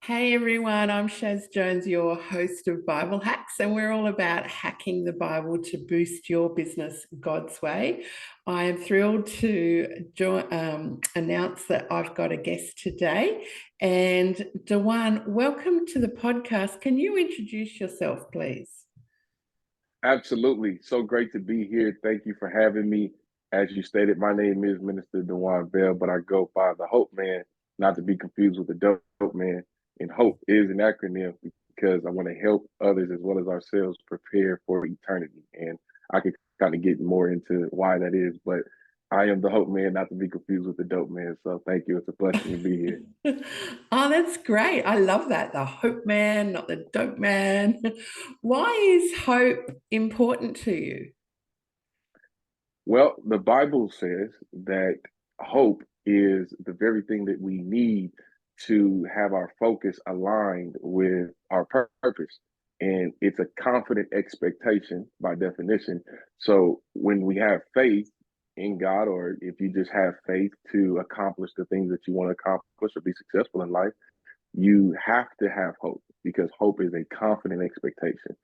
Hey everyone, I'm Shaz Jones, your host of BibleHax, and we're all about hacking the Bible to boost your business God's way. I am thrilled to announce that I've got a guest today. And DaJuan, welcome to the podcast. Can you introduce yourself, please? Absolutely. So great to be here. Thank you for having me. As you stated, my name is Minister DaJuan Bell, but I go by the Hope Man, not to be confused with the Dope Man. And HOPE is an acronym because I want to help others as well as ourselves prepare for eternity. And I could kind of get more into why that is, but I am the Hope Man, not to be confused with the Dope Man. So thank you. It's a blessing to be here. Oh, that's great. I love that. The hope man, not the dope man. Why is hope important to you? Well, the Bible says that hope is the very thing that we need to have our focus aligned with our purpose. And it's a confident expectation by definition. So when we have faith in God, or if you just have faith to accomplish the things that you want to accomplish or be successful in life, you have to have hope because hope is a confident expectation.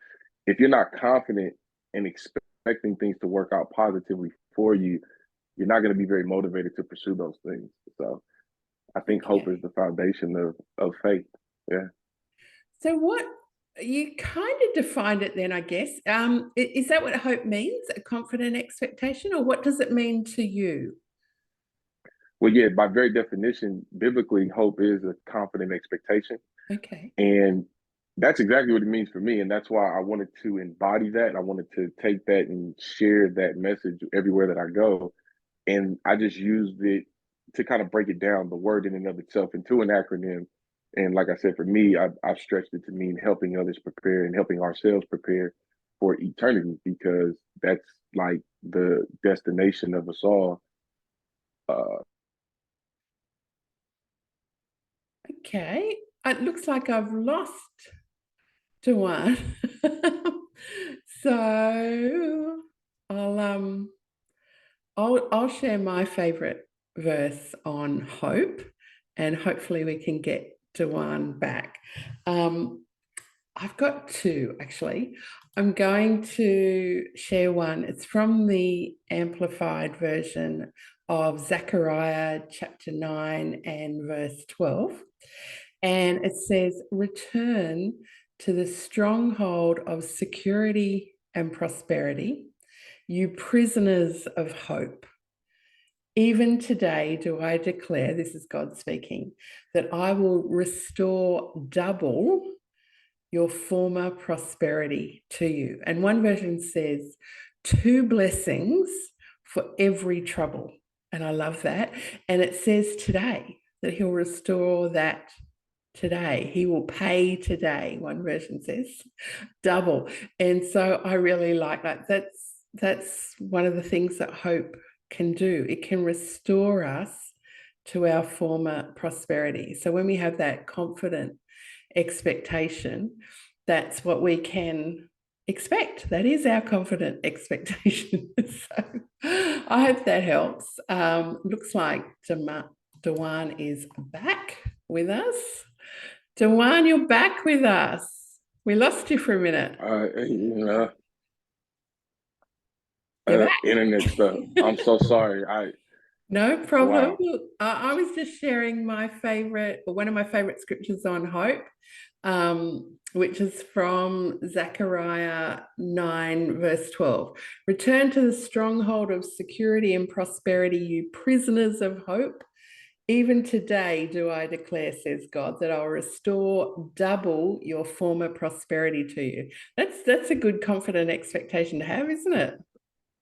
If you're not confident and expecting things to work out positively for you, you're not going to be very motivated to pursue those things. So I think hope is Okay. the foundation of faith. Yeah. So what you kind of defined it then, I guess. Is that what hope means? A confident expectation, or what does it mean to you? Well, yeah, by very definition, biblically, hope is a confident expectation. Okay. And that's exactly what it means for me. And that's why I wanted to embody that. I wanted to take that and share that message everywhere that I go. And I just used it to kind of break it down, the word in and of itself, into an acronym. And like I said, for me, I've stretched it to mean helping others prepare and helping ourselves prepare for eternity, because that's like the destination of us all. Uh, Okay. It looks like I've lost one. So I'll share my favorite verse on hope, and hopefully we can get Dewan back. Um, I've got two actually. I'm going to share one. It's from the amplified version of Zechariah chapter 9 and verse 12. And it says, return to the stronghold of security and prosperity, you prisoners of hope. Even today do I declare, this is God speaking, that I will restore double your former prosperity to you. And one version says, two blessings for every trouble. And I love that. And it says today that he'll restore that today. He will pay today, one version says, double. And so I really like that. That's one of the things that hope can do. It can restore us to our former prosperity. So when we have that confident expectation, that's what we can expect. That is our confident expectation. So I hope that helps. Looks like DaJuan is back with us. DaJuan, you're back with us. We lost you for a minute. you know, You're internet stuff. I'm back. so sorry. No problem. Wow. I was just sharing my favorite, or one of my favorite scriptures on hope, which is from Zechariah 9, verse 12. Return to the stronghold of security and prosperity, you prisoners of hope. Even today do I declare, says God, that I'll restore double your former prosperity to you. That's a good confident expectation to have, isn't it?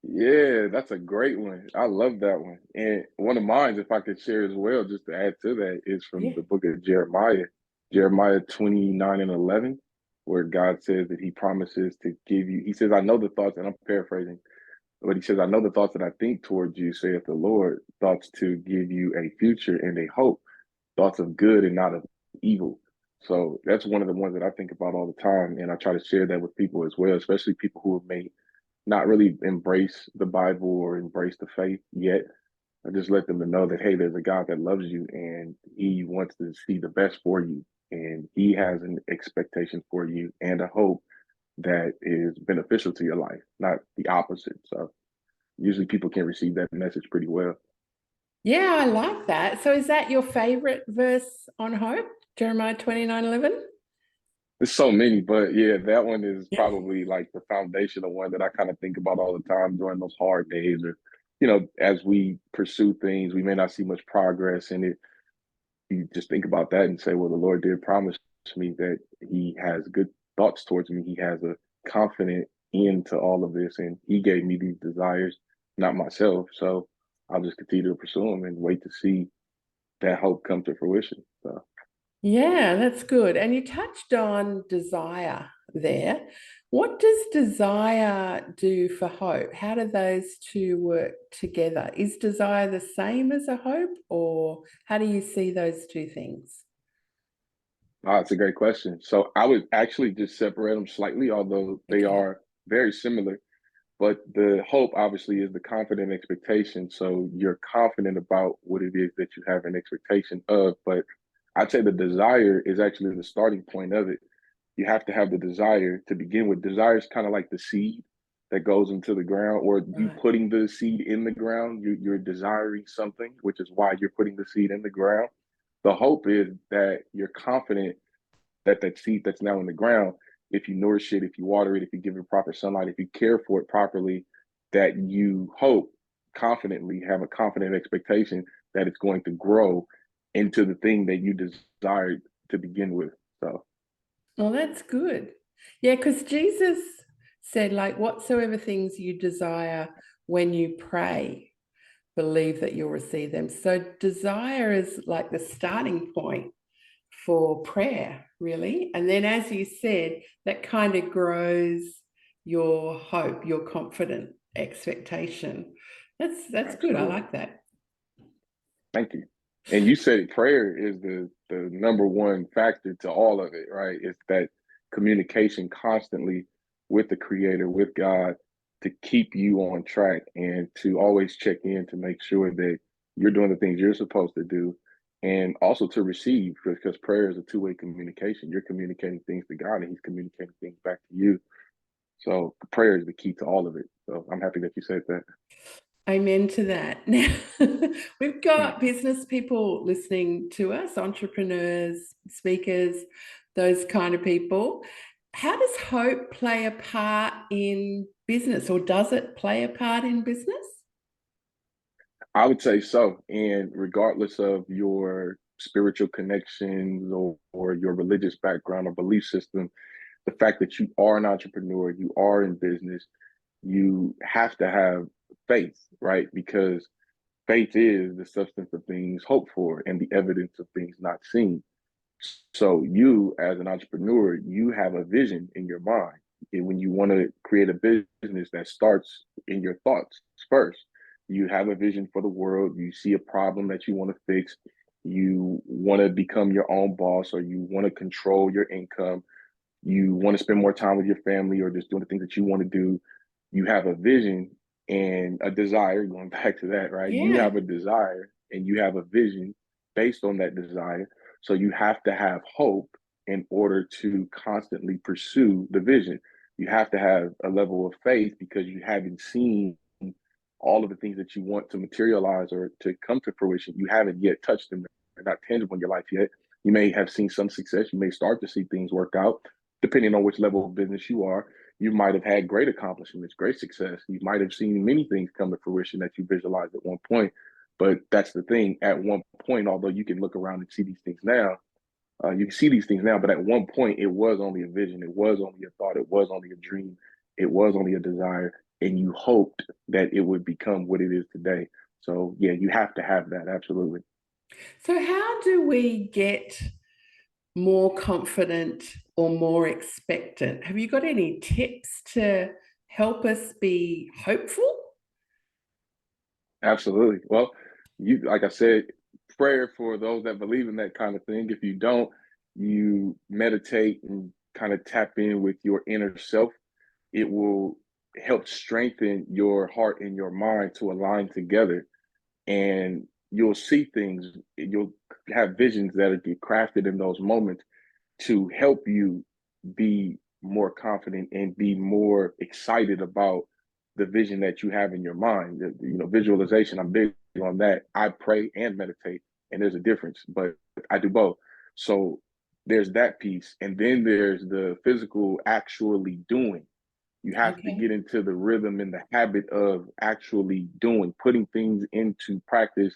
Yeah, that's a great one. I love that one. And one of mine, if I could share as well, just to add to that, is from Yeah. the book of Jeremiah, Jeremiah 29 and 11, where God says that he promises to give you, he says, I know the thoughts, and I'm paraphrasing, but he says, I know the thoughts that I think towards you, saith the Lord, thoughts to give you a future and a hope, thoughts of good and not of evil. So that's one of the ones that I think about all the time. And I try to share that with people as well, especially people who may not really embrace the Bible or embrace the faith yet. I just let them to know that, hey, there's a God that loves you and he wants to see the best for you. And he has an expectation for you and a hope that is beneficial to your life, not the opposite. So usually people can receive that message pretty well. Yeah, I like that. So is that your favorite verse on hope? Jeremiah 29:11? There's so many, but yeah, that one is Yeah. probably like the foundational one that I kind of think about all the time during those hard days, or as we pursue things, we may not see much progress in it. You just think about that and say, well, the Lord did promise me that he has good thoughts towards me. He has a confident end to all of this, and he gave me these desires, not myself. So I'll just continue to pursue them and wait to see that hope come to fruition. So Yeah, that's good. And you touched on desire there. What does desire do for hope? How do those two work together? Is desire the same as a hope, or how do you see those two things? that's a great question. So I would actually just separate them slightly, although they Okay. are very similar. But the hope obviously is the confident expectation. So you're confident about what it is that you have an expectation of. But I'd say the desire is actually the starting point of it. You have to have the desire to begin with. Desire is kind of like the seed that goes into the ground, or you Right. putting the seed in the ground. You're desiring something, which is why you're putting the seed in the ground. The hope is that you're confident that that seed that's now in the ground, if you nourish it, if you water it, if you give it proper sunlight, if you care for it properly, that you hope confidently, have a confident expectation that it's going to grow into the thing that you desired to begin with. So Well, that's good. Yeah, because Jesus said, like, whatsoever things you desire when you pray, believe that you'll receive them. So desire is like the starting point for prayer, really. And then, as you said, that kind of grows your hope, your confident expectation. That's good. I absolutely. like that. Thank you. And you said prayer is the number one factor to all of it, right? It's that communication constantly with the creator, with God, to keep you on track and to always check in to make sure that you're doing the things you're supposed to do, and also to receive, because prayer is a two-way communication. You're communicating things to God and he's communicating things back to you. So prayer is the key to all of it. So I'm happy that you said that. Amen to that. Now, we've Mm. got business people listening to us, entrepreneurs, speakers, those kind of people. How does hope play a part in business, or does it play a part in business? I would say so. And regardless of your spiritual connections or your religious background or belief system, the fact that you are an entrepreneur, you are in business, you have to have faith, right? Because faith is the substance of things hoped for and the evidence of things not seen. So you, as an entrepreneur, you have a vision in your mind. And when you want to create a business, that starts in your thoughts first. You have a vision for the world. You see a problem that you want to fix. You want to become your own boss, or you want to control your income. You want to spend more time with your family, or just doing the things that you want to do. You have a vision and a desire, going back to that, right? You Yeah. have a desire and you have a vision based on that desire. So you have to have hope in order to constantly pursue the vision. You have to have a level of faith because you haven't seen all of the things that you want to materialize or to come to fruition. You haven't yet touched them. They're not tangible in your life yet. You may have seen some success. You may start to see things work out, depending on which level of business you are. You might have had great accomplishments, great success. You might have seen many things come to fruition that you visualized at one point. But that's the thing. At one point, although you can look around and see these things now, you can see these things now, but at one point, it was only a vision. It was only a thought. It was only a dream. It was only a desire. And you hoped that it would become what it is today. So, yeah, you have to have that. Absolutely. So, how do we get more confident or more expectant? Have you got any tips to help us be hopeful? Absolutely. Well, like I said, prayer for those that believe in that kind of thing. If you don't, you meditate and kind of tap in with your inner self. It will help strengthen your heart and your mind to align together. And you'll see things, you'll have visions that get crafted in those moments. to help you be more confident and be more excited about the vision that you have in your mind. Visualization, I'm big on that. I pray and meditate, and there's a difference, but I do both. So there's that piece. And then there's the physical actually doing. You have to Okay. get into the rhythm and the habit of actually doing, putting things into practice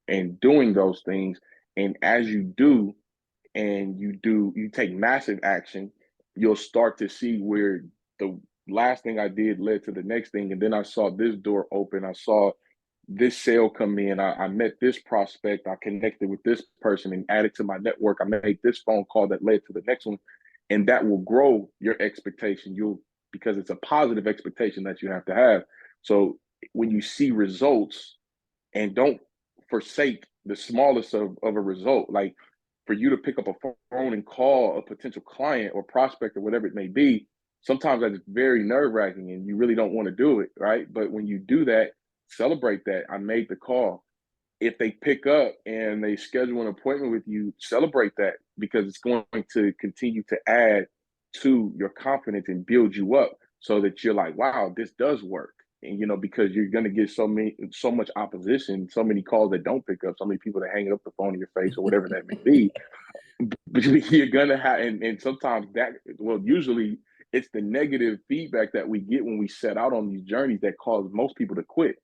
and doing those things. And as you do, you take massive action, you'll start to see where the last thing I did led to the next thing. And then I saw this door open. I saw this sale come in. I met this prospect. I connected with this person and added to my network. I made this phone call that led to the next one. And that will grow your expectation. Because it's a positive expectation that you have to have. So when you see results, and don't forsake the smallest of a result, like for you to pick up a phone and call a potential client or prospect or whatever it may be, sometimes that's very nerve-wracking and you really don't want to do it, right? But when you do that, celebrate that I made the call. If they pick up and they schedule an appointment with you, celebrate that, because it's going to continue to add to your confidence and build you up so that you're like, wow, this does work. And because you're going to get so much opposition, so many calls that don't pick up, so many people that hang up the phone in your face or whatever that may be. But you're gonna have, and sometimes usually it's the negative feedback that we get when we set out on these journeys that cause most people to quit.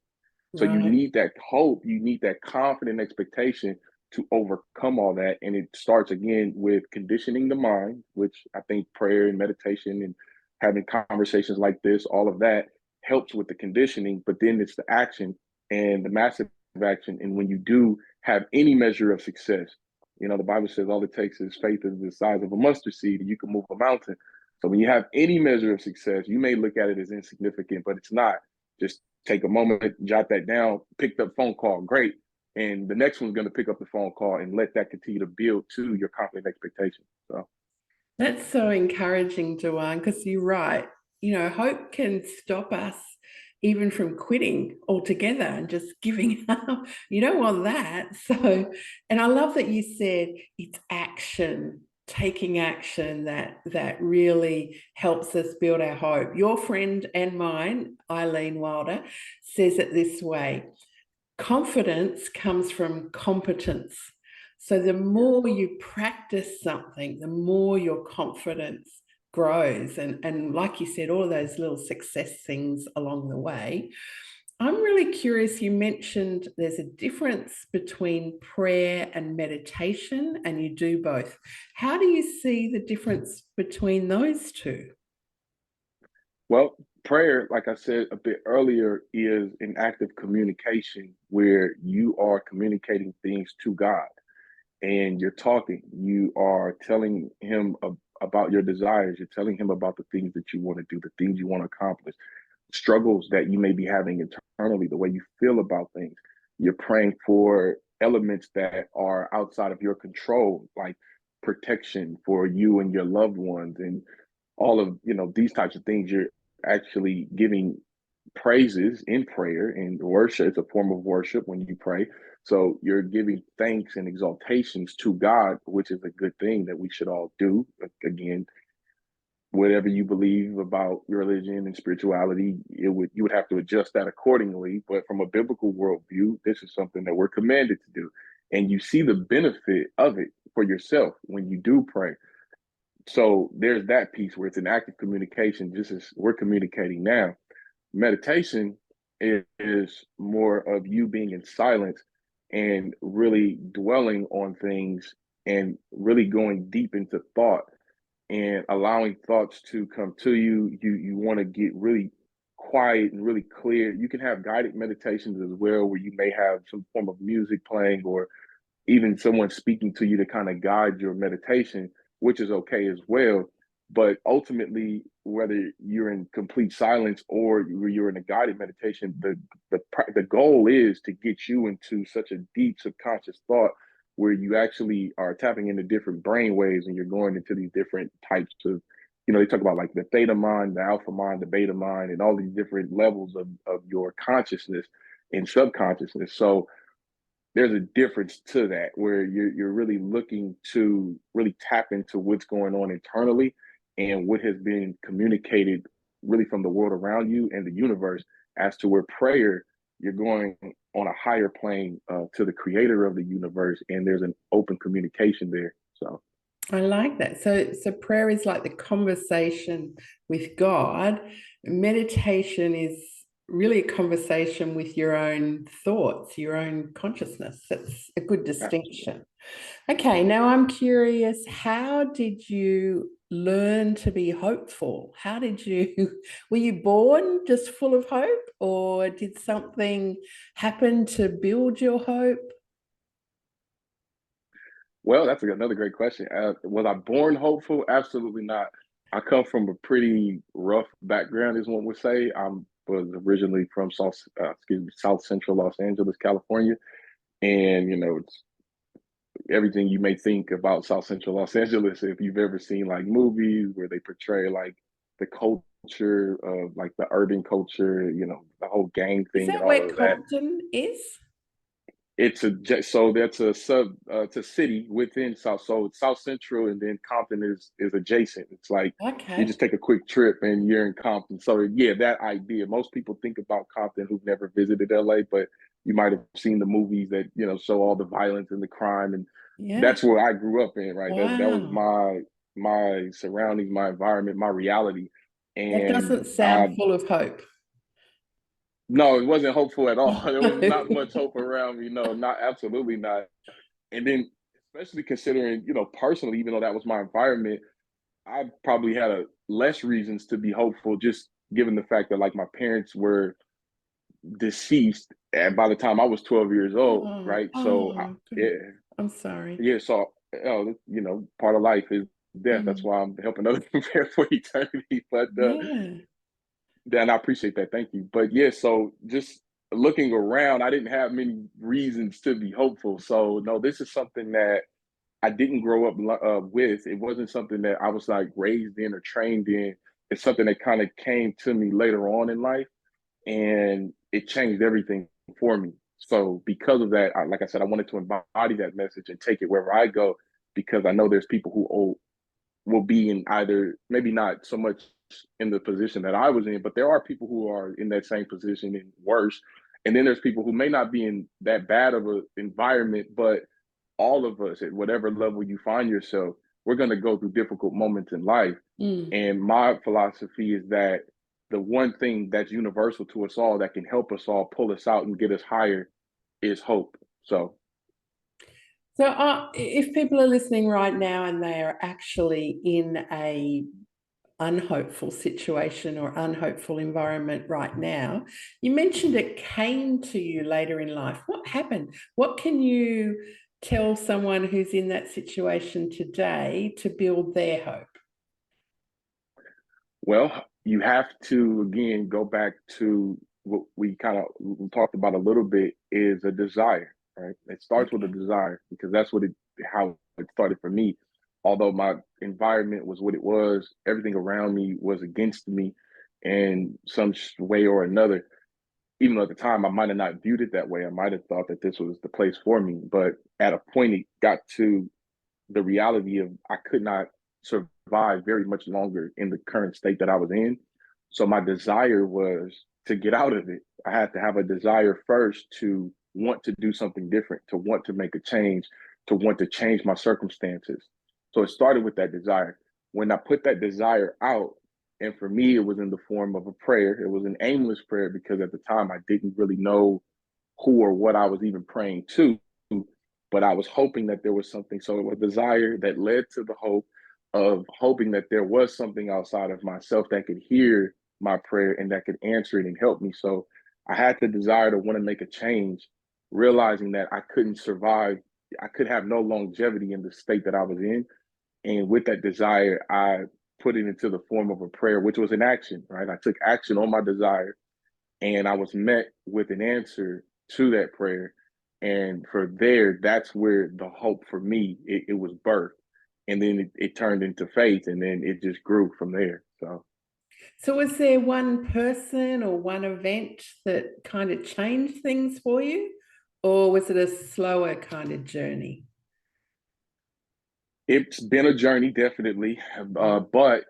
So you Right. need that hope, you need that confident expectation to overcome all that. And it starts again with conditioning the mind, which I think prayer and meditation and having conversations like this, all of that helps with the conditioning. But then it's the action and the massive action. And when you do have any measure of success, the Bible says all it takes is faith is the size of a mustard seed and you can move a mountain. So when you have any measure of success, you may look at it as insignificant, but it's not. Just take a moment, jot that down, picked up phone call, great. And the next one's going to pick up the phone call and let that continue to build to your confident expectation. So That's so encouraging, DaJuan, because you're right. Hope can stop us even from quitting altogether and just giving up. You don't want that. So, and I love that you said it's action, taking action that really helps us build our hope. Your friend and mine, Eileen Wilder, says it this way: confidence comes from competence. So the more you practice something, the more your confidence grows. And like you said, all of those little success things along the way. I'm really curious. You mentioned there's a difference between prayer and meditation, and you do both. How do you see the difference between those two? Well, prayer, like I said a bit earlier, is an active communication where you are communicating things to God and you're talking. You are telling Him about your desires. You're telling Him about the things that you want to do, the things you want to accomplish, struggles that you may be having internally, the way you feel about things. You're praying for elements that are outside of your control, like protection for you and your loved ones and all of these types of things. You're actually giving praises in prayer and worship. It's a form of worship when you pray. So you're giving thanks and exaltations to God, which is a good thing that we should all do. Again, whatever you believe about religion and spirituality, you would have to adjust that accordingly. But from a biblical worldview, this is something that we're commanded to do. And you see the benefit of it for yourself when you do pray. So there's that piece where it's an active communication, just as we're communicating now. Meditation is more of you being in silence and really dwelling on things and really going deep into thought and allowing thoughts to come to you. You want to get really quiet and really clear. You can have guided meditations as well, where you may have some form of music playing or even someone speaking to you to kind of guide your meditation, which is okay as well. But ultimately, whether you're in complete silence or you're in a guided meditation, the goal is to get you into such a deep subconscious thought where you actually are tapping into different brain waves and you're going into these different types of, they talk about like the theta mind, the alpha mind, the beta mind, and all these different levels of your consciousness and subconsciousness. So there's a difference to that where you're really looking to really tap into what's going on internally and what has been communicated really from the world around you and the universe, as to where prayer, you're going on a higher plane to the creator of the universe, and there's an open communication there. So I like that. So prayer is like the conversation with God. Meditation is really a conversation with your own thoughts, your own consciousness. That's a good absolutely. distinction. Okay, now I'm curious, how did you learn to be hopeful? How did you, were you born just full of hope, or did something happen to build your hope? Well, that's another great question. Was I born hopeful? Absolutely not. I come from a pretty rough background, as one would say. I was originally from South Central Los Angeles, California, and it's everything you may think about South Central Los Angeles. If you've ever seen like movies where they portray like the culture of like the urban culture, the whole gang Is thing and that all where of that. Compton is? So that's a it's a city within South. So it's South Central, and then Compton is adjacent. It's like you Okay. just take a quick trip and you're in Compton. So yeah, that idea. Most people think about Compton who've never visited LA, but you might have seen the movies that show all the violence and the crime, and Yeah. that's where I grew up in. Right, that was Wow. my surroundings, my environment, my reality, That and doesn't sound full of hope. no, it wasn't hopeful at all. There was not much hope around me. No, not absolutely not. And then, especially considering, personally, even though that was my environment, I probably had a less reasons to be hopeful, just given the fact that like my parents were deceased, and by the time I was 12 years old, Oh, right? So, good. yeah, I'm sorry. yeah. So, part of life is death. That's Mm, why I'm helping others prepare for eternity. But yeah. Dan, I appreciate that. Thank you. But yeah, so just looking around, I didn't have many reasons to be hopeful. So no, this is something that I didn't grow up with. It wasn't something that I was like raised in or trained in. It's something that kind of came to me later on in life, and it changed everything for me. So because of that, like I said, I wanted to embody that message and take it wherever I go, because I know there's people who will be in either, maybe not so much in the position that I was in, but there are people who are in that same position and worse. And then there's people who may not be in that bad of an environment, but all of us at whatever level you find yourself, we're going to go through difficult moments in life. Mm. And my philosophy is that the one thing that's universal to us all that can help us all pull us out and get us higher is hope. So So, if people are listening right now and they are actually in a unhopeful situation or unhopeful environment right now, you mentioned it came to you later in life. What happened? What can you tell someone who's in that situation today to build their hope? well, you have to again go back to what we kind of talked about a little bit, is a desire, right? It starts with a Okay. desire, because that's how it started for me. Although my environment was what it was, everything around me was against me in some way or another. Even though at the time I might have not viewed it that way, I might have thought that this was the place for me. But at a point, it got to the reality of I could not survive very much longer in the current state that I was in. So my desire was to get out of it. I had to have a desire first to want to do something different, to want to make a change, to want to change my circumstances. So it started with that desire. When I put that desire out, and for me, it was in the form of a prayer. It was an aimless prayer, because at the time I didn't really know who or what I was even praying to, but I was hoping that there was something. So it was a desire that led to the hope of hoping that there was something outside of myself that could hear my prayer and that could answer it and help me. So I had the desire to want to make a change, realizing that I couldn't survive. I could have no longevity in the state that I was in. And with that desire, I put it into the form of a prayer, which was an action, right? I took action on my desire, and I was met with an answer to that prayer. And for there, that's where the hope for me, it was birthed. And then it turned into faith, and then it just grew from there. So So, was there one person or one event that kind of changed things for you? Or was it a slower kind of journey? It's been a journey, definitely, Mm. but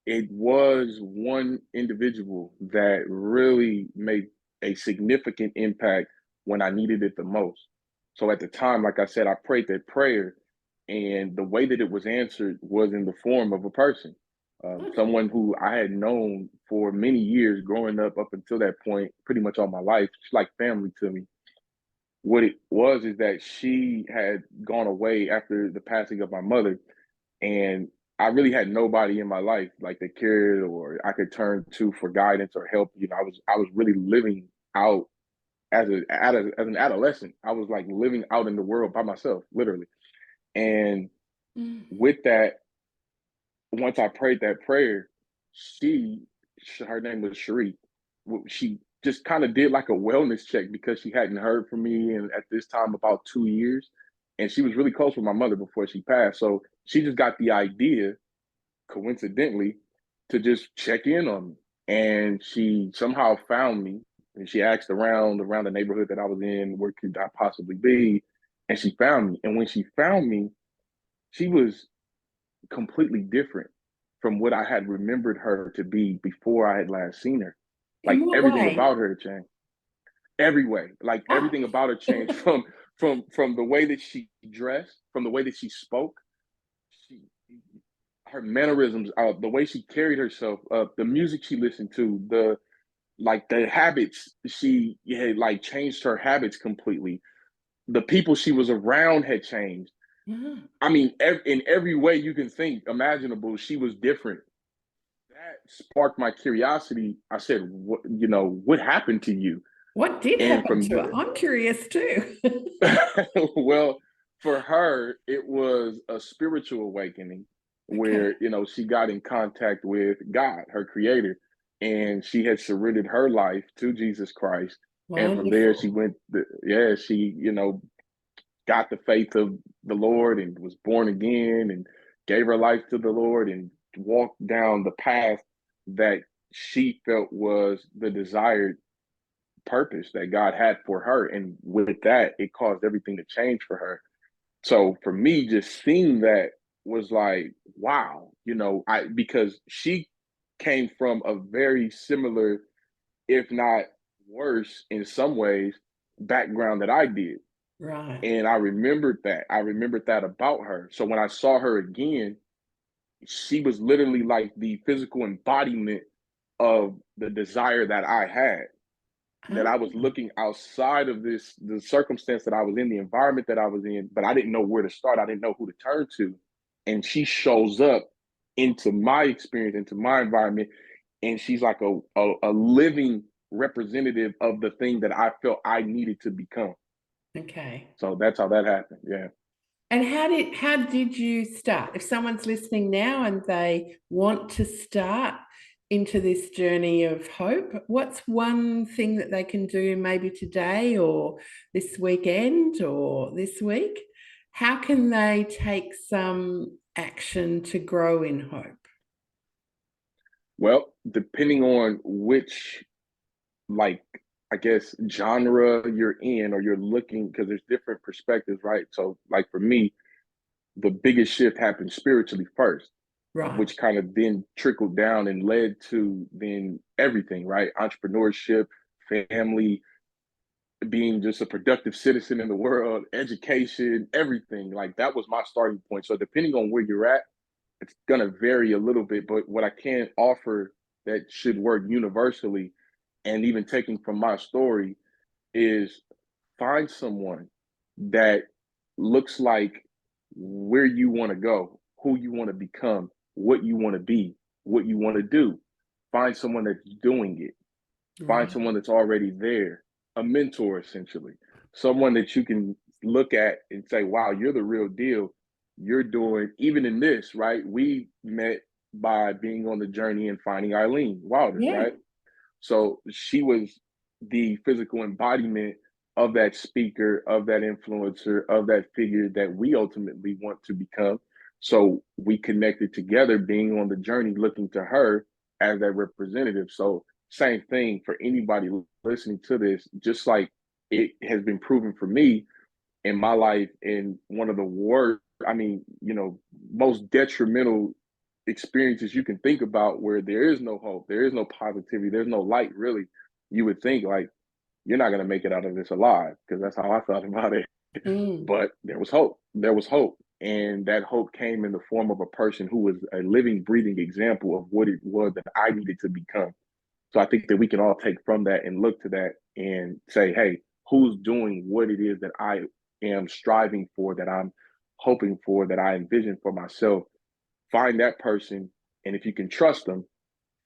it was one individual that really made a significant impact when I needed it the most. So at the time, like I said, I prayed that prayer, and the way that it was answered was in the form of a person, Okay. someone who I had known for many years growing up until that point, pretty much all my life. She's like family to me. What it was is that she had gone away after the passing of my mother, and I really had nobody in my life like that cared or I could turn to for guidance or help. I was really living out as an adolescent. I was like living out in the world by myself, literally. And Mm. with that, once I prayed that prayer, she, her name was Cherie. She just kind of did like a wellness check because she hadn't heard from me, and at this time about 2 years, and she was really close with my mother before she passed. So she just got the idea, coincidentally, to just check in on me, and she somehow found me. And she asked around the neighborhood that I was in, where could I possibly be? And she found me. And when she found me, she was completely different from what I had remembered her to be before I had last seen her. In Like what everything way? about her changed. Every way. Like Ah. everything about her changed from the way that she dressed, from the way that she spoke, she her mannerisms, the way she carried herself, the music she listened to, the habits she had like changed her habits completely. The people she was around had changed. Yeah. I mean, in every way you can think imaginable, she was different. That sparked my curiosity. I said, what happened to you?" What did And happen from to her? the I'm curious too. well, for her, it was a spiritual awakening Okay. where, she got in contact with God, her creator, and she had surrendered her life to Jesus Christ. And from there, she Wonderful. went, yeah, she, got the faith of the Lord and was born again and gave her life to the Lord and walked down the path that she felt was the desired purpose that God had for her. And with that, it caused everything to change for her. So for me, just seeing that was like, wow, because she came from a very similar, if not worse in some ways, background that I did. Right. And I remembered that. I remembered that about her. So when I saw her again, she was literally like the physical embodiment of the desire that I had. That Ah, I was looking outside of the circumstance that I was in, the environment that I was in, but I didn't know where to start. I didn't know who to turn to. And she shows up into my experience, into my environment, and she's like a living representative of the thing that I felt I needed to become. okay. So that's how that happened. Yeah. And how did you start? If someone's listening now and they want to start into this journey of hope, what's one thing that they can do maybe today or this weekend or this week? How can they take some action to grow in hope? Well, depending on which, like, I guess, genre you're in or you're looking, because there's different perspectives, right? So, like, for me, the biggest shift happened spiritually first, Right. which kind of then trickled down and led to then everything, right? Entrepreneurship, family, being just a productive citizen in the world, education, everything. Like that was my starting point. So depending on where you're at, it's gonna vary a little bit. But what I can offer that should work universally, and even taking from my story, is find someone that looks like where you want to go, who you want to become, what you want to be, what you want to do. Find someone that's doing it. Find Right. someone that's already there, a mentor essentially, someone that you can look at and say, wow, you're the real deal. You're doing, even in this, right? We met by being on the journey and finding Eileen Wilder, Yeah. right? So she was the physical embodiment of that speaker, of that influencer, of that figure that we ultimately want to become. So we connected together, being on the journey, looking to her as that representative. So same thing for anybody listening to this, just like it has been proven for me in my life in one of the worst, I mean, most detrimental experiences you can think about, where there is no hope, there is no positivity, there's no light, really. You would think like you're not going to make it out of this alive, because that's how I thought about it. Mm. But there was hope. There was hope. And that hope came in the form of a person who was a living, breathing example of what it was that I needed to become. So I think that we can all take from that and look to that and say, hey, who's doing what it is that I am striving for, that I'm hoping for, that I envision for myself? Find that person. And if you can trust them,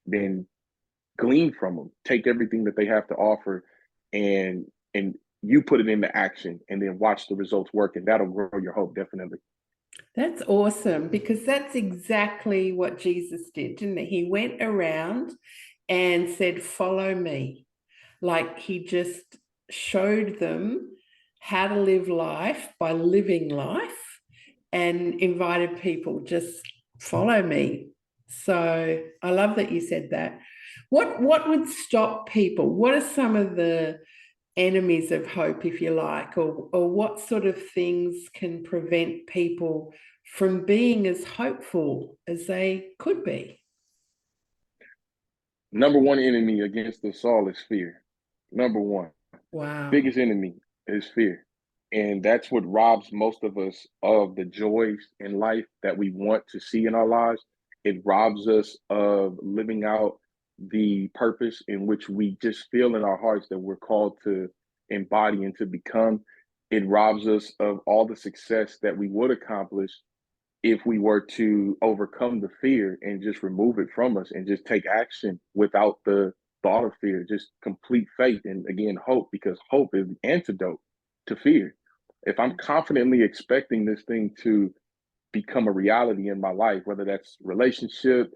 then glean from them. Take everything that they have to offer, and you put it into action, and then watch the results work, and that'll grow your hope, definitely. That's awesome, because that's exactly what Jesus did, didn't he? He went around and said, "Follow me." Like, he just showed them how to live life by living life, and invited people, just follow me. So I love that you said that. What would stop people? What are some of the enemies of hope, if you like, or what sort of things can prevent people from being as hopeful as they could be? Number one enemy against us all is fear. Number one. Wow. Biggest enemy is fear. And that's what robs most of us of the joys in life that we want to see in our lives. It robs us of living out the purpose in which we just feel in our hearts that we're called to embody and to become. It robs us of all the success that we would accomplish if we were to overcome the fear and just remove it from us and just take action without the thought of fear, just complete faith and, again, hope, because hope is the antidote to fear. If I'm confidently expecting this thing to become a reality in my life, whether that's relationship,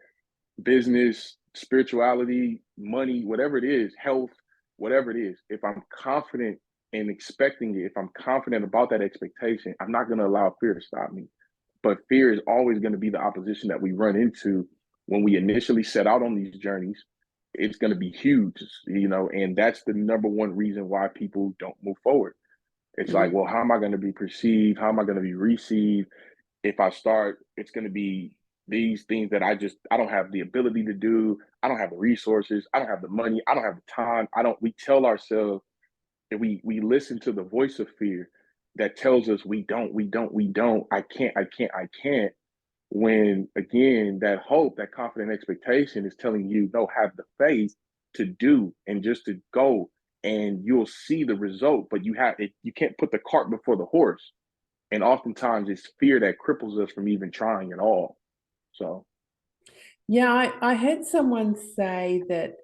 business, spirituality, money, whatever it is, health, whatever it is, if I'm confident in expecting it, if I'm confident about that expectation, I'm not going to allow fear to stop me. But fear is always going to be the opposition that we run into when we initially set out on these journeys. It's going to be huge, and that's the number one reason why people don't move forward. It's like, Mm. well, how am I going to be perceived? How am I going to be received? If I start, it's going to be these things that I don't have the ability to do. I don't have the resources. I don't have the money. I don't have the time. We tell ourselves, and we listen to the voice of fear that tells us we don't, I can't, when, again, that hope, that confident expectation is telling you, no, have the faith to do and just to go, and you'll see the result. But you can't put the cart before the horse, and oftentimes it's fear that cripples us from even trying at all. So Yeah, I heard someone say that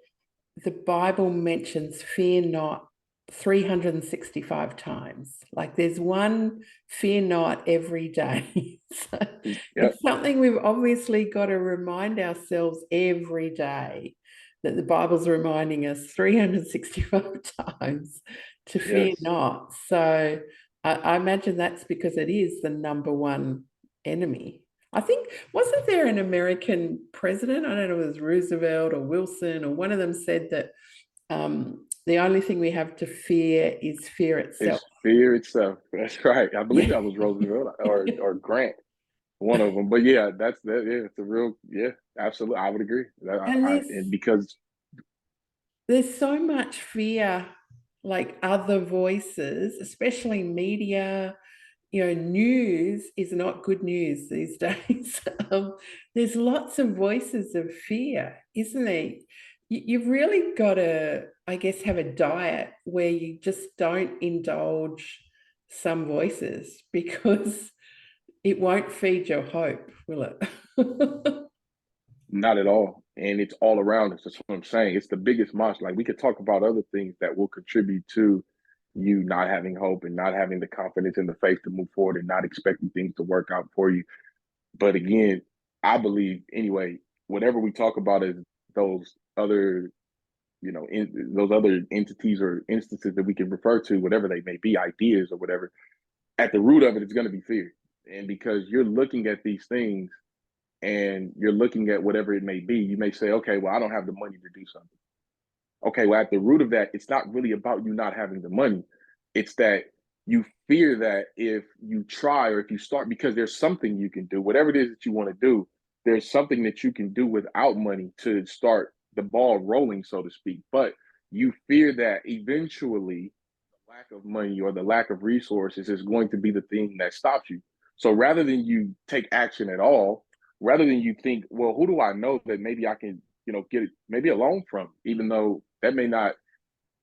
the Bible mentions fear not 365 times. Like, there's one fear not every day. So yeah, it's something we've obviously got to remind ourselves every day, that the Bible's reminding us 365 times to fear yes. not. So I imagine that's because it is the number one enemy. I think, wasn't there an American president? I don't know if it was Roosevelt or Wilson, or one of them said that the only thing we have to fear is fear itself. It's fear itself. That's right. I believe Yeah. that was Roosevelt or Grant, one of them. But yeah, that's that. Yeah, it's a real, yeah, absolutely. I would agree. And And because there's so much fear, like other voices, especially media, news is not good news these days. There's lots of voices of fear, isn't there? You've really got to, I guess, have a diet where you just don't indulge some voices, because it won't feed your hope, will it? not at all. And it's all around us. That's what I'm saying. It's the biggest monster. Like, we could talk about other things that will contribute to you not having hope and not having the confidence and the faith to move forward and not expecting things to work out for you. But again, I believe, anyway, whatever we talk about is those other, those other entities or instances that we can refer to, whatever they may be, ideas or whatever. At the root of it, it's going to be fear. And because you're looking at these things and you're looking at whatever it may be, you may say, okay, well, I don't have the money to do something. Okay, well, at the root of that, it's not really about you not having the money. It's that you fear that if you try or if you start, because there's something you can do, whatever it is that you want to do, there's something that you can do without money to start the ball rolling, so to speak. But you fear that eventually the lack of money or the lack of resources is going to be the thing that stops you. So rather than you take action at all, rather than you think, well, who do I know that maybe I can, get maybe a loan from, even though that may not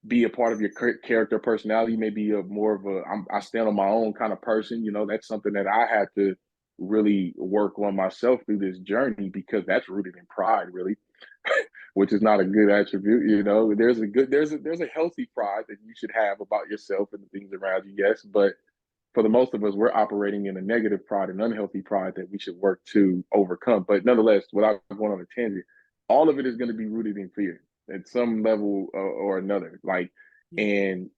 be a part of your character personality, maybe a more of I stand on my own kind of person. That's something that I had to really work on myself through this journey, because that's rooted in pride, really, which is not a good attribute. There's a healthy pride that you should have about yourself and the things around you, yes, but for the most of us, we're operating in a negative pride, an unhealthy pride that we should work to overcome. But nonetheless, without going on a tangent, all of it is going to be rooted in fear at some level or another. And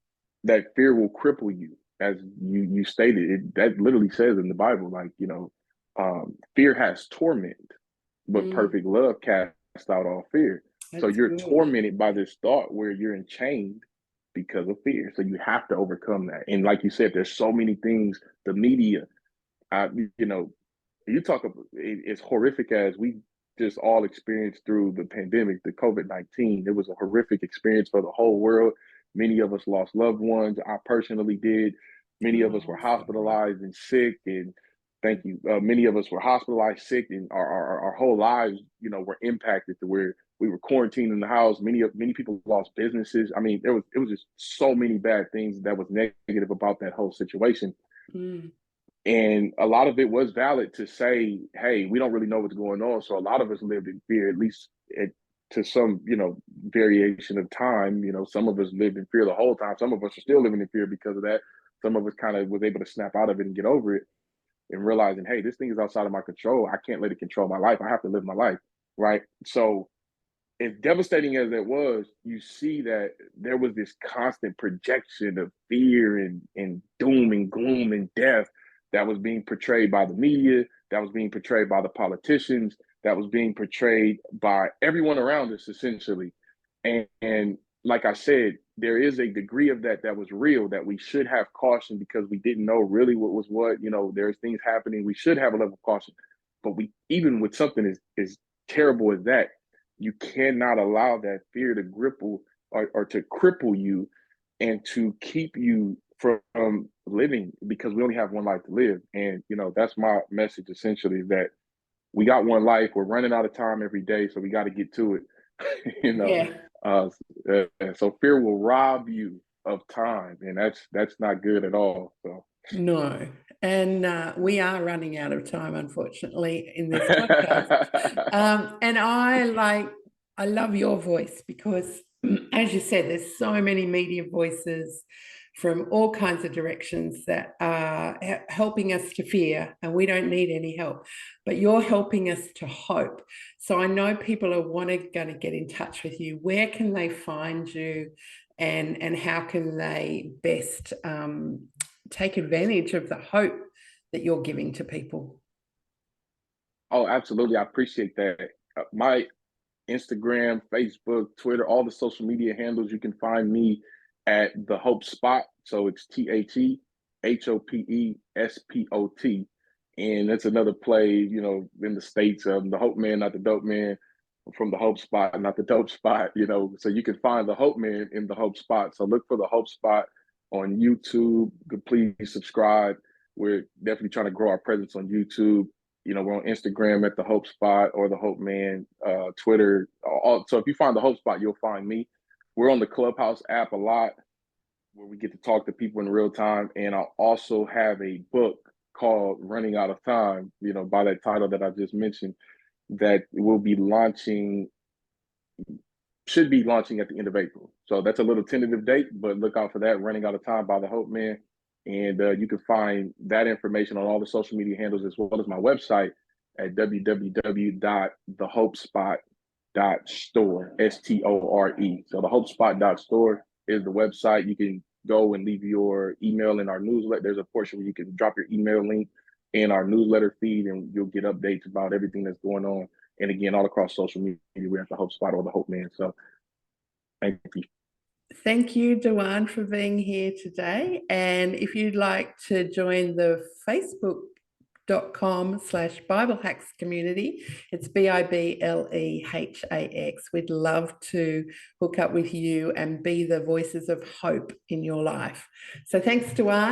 that fear will cripple you, as you stated. That literally says in the Bible, fear has torment, but perfect love casts out all fear. So you're tormented by this thought where you're enchained because of fear. So you have to overcome that. And like you said, there's so many things. The media, you talk about as horrific as we just all experienced through the pandemic, the COVID-19. It was a horrific experience for the whole world. Many of us lost loved ones. I personally did. Many of us were hospitalized and sick. And thank you. Many of us were hospitalized, sick, and our whole lives, were impacted to where we were quarantined in the house. Many people lost businesses. I mean, it was just so many bad things that was negative about that whole situation. And a lot of it was valid to say, hey, we don't really know what's going on. So a lot of us lived in fear, at least to some, variation of time. Some of us lived in fear the whole time. Some of us are still living in fear because of that. Some of us kind of was able to snap out of it and get over it and realizing, hey, this thing is outside of my control. I can't let it control my life. I have to live my life, right? So as devastating as it was, you see that there was this constant projection of fear and doom and gloom and death that was being portrayed by the media, that was being portrayed by the politicians, that was being portrayed by everyone around us, essentially. And like I said, there is a degree of that was real, that we should have caution because we didn't know really what was what. There's things happening. We should have a level of caution. But even with something as terrible as that, you cannot allow that fear to or to cripple you and to keep you from living, because we only have one life to live. And, that's my message essentially, is that we got one life. We're running out of time every day, so we got to get to it. So fear will rob you of time, and that's not good at all. So no. And we are running out of time, unfortunately, in this podcast. And I love your voice because, as you said, there's so many media voices from all kinds of directions that are helping us to fear, and we don't need any help, but you're helping us to hope. So I know people are going to get in touch with you. Where can they find you, and how can they best take advantage of the hope that you're giving to people? Oh, absolutely. I appreciate that. My Instagram, Facebook, Twitter, all the social media handles, you can find me at the Hope Spot. So it's TheHopeSpot. And that's another play, in the States of the Hope Man, not the Dope Man, from the Hope Spot, not the Dope Spot, So you can find the Hope Man in the Hope Spot. So look for the Hope Spot on YouTube. Please subscribe. We're definitely trying to grow our presence on YouTube. We're on Instagram at the Hope Spot or the Hope Man, Twitter. So if you find the Hope Spot, you'll find me. We're on the Clubhouse app a lot, where we get to talk to people in real time. And I'll also have a book called Running Out of Time, by that title that I just mentioned, that will be should be launching at the end of April. So that's a little tentative date, but look out for that, Running Out of Time by the Hope Man. And you can find that information on all the social media handles, as well as my website at www.thehopespot.store, STORE. So the hopespot.store is the website. You can go and leave your email in our newsletter. There's a portion where you can drop your email link in our newsletter feed, and you'll get updates about everything that's going on. And again, all across social media, we're at the Hope Spot or the Hope Man. So thank you. Thank you, DaJuan, for being here today. And if you'd like to join the facebook.com/BibleHax community, it's BibleHax. We'd love to hook up with you and be the voices of hope in your life. So thanks, DaJuan.